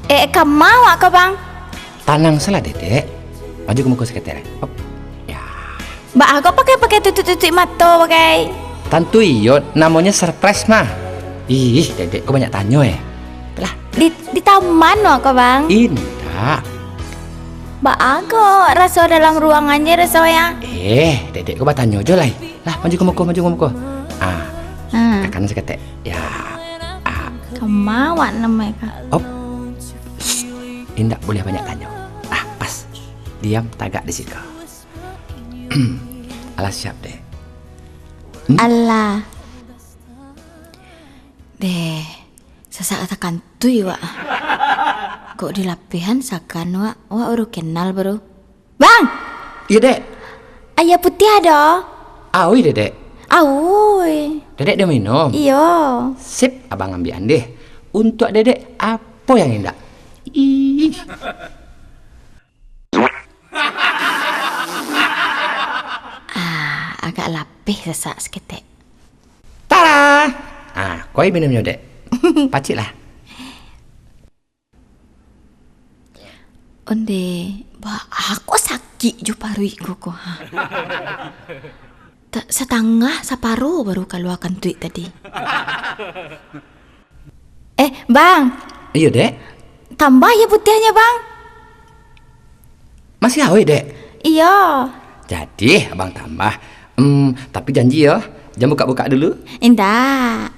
Kamau kah bang? Tanang salah dedek. Maju ke muka sekretariat. Hop. Ya. Mbak aku pakai tutup mata pakai. Tentu iyo, namanya surprise mah. Ih, dedek kau banyak tanya Telah. Di taman kah bang? Indah. Mbak aku rasa dalam ruangannya rasa ya. Dedek kau bertanya aja lah. Lah, maju ke muka. Tekan sekretariat. Ya. Kamau namanya kah? Hop. Indah boleh banyak tanya. Pas. Diam tagak di situ. Alah siap deh. Allah. Deh, sesaat akan tuh wak. Kok di lapihan sakan wak baru kenal baru. Bang, Iya dek. ayah putih ada. Awi dedek. Awoi. Dedek dia minum. Iyo. Sip, abang ambilan deh. Untuk dedek apa yang indah? Ih. Agak lapih sesak seketek. Tara. Kau minumnya dek. Pacik lah. Onde, aku sakit ju paru iku kok. Setengah separuh baru keluarkan tweet tadi. Bang. Iya dek. Tambah ya putihnya bang. Masih awi dek. Iya. Jadi abang tambah. Tapi janji ya, jangan buka-buka dulu. Indah.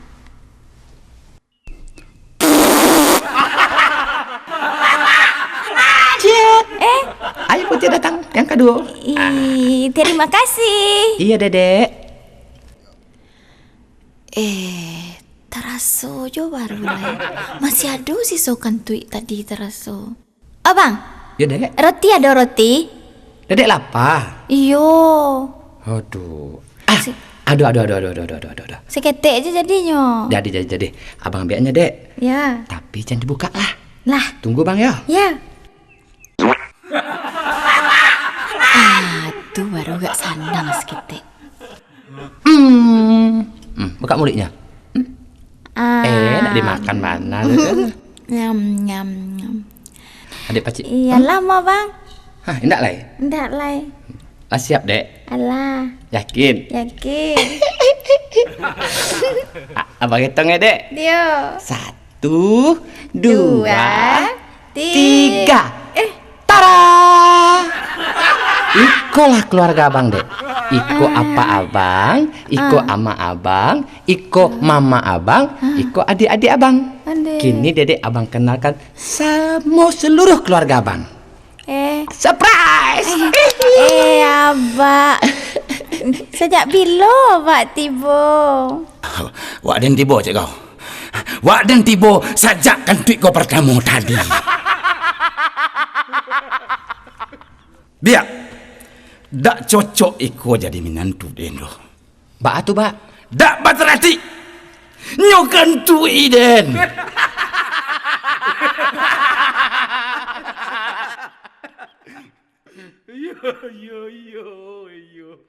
Ayo putih datang yang kedua. Terima kasih. Iya dedek. Terasa jo baru lah. Masih ada sisokan tweet tadi terasa. Abang, Iya dek. roti ada roti? Dedek lapar. Iyo. Aduh. Aduh. Seketek aja jadinya. Jadi. Abang ambilnya dek. Ya. Tapi jangan dibuka lah. Lah. Tunggu bang ya. Ya. Tuh baru gak sandang seketek. Buka mulutnya. Nak dimakan mana? Nyam. Adik pacik. Iya lama bang. Indak lah. Ndak lah. Siap dek. Alah. Yakin. Abang hitung ya dek. Dia. 1, 2, 3. Tara. Ikolah keluarga abang dek. Iko apa abang, Iko ama abang, Iko mama abang, Iko adik-adik abang. Kini dedek abang kenalkan sama seluruh keluarga abang. Surprise! Abang. Sejak bila Abang tiba? Wak den tiba cik kau. Wak den tiba sajakkan tweet kau pertama tadi. Biar. Dak cocok iko jadi menantu den doh. Bak tu bak. Dak baterati. Nyokan tu iden. Yo.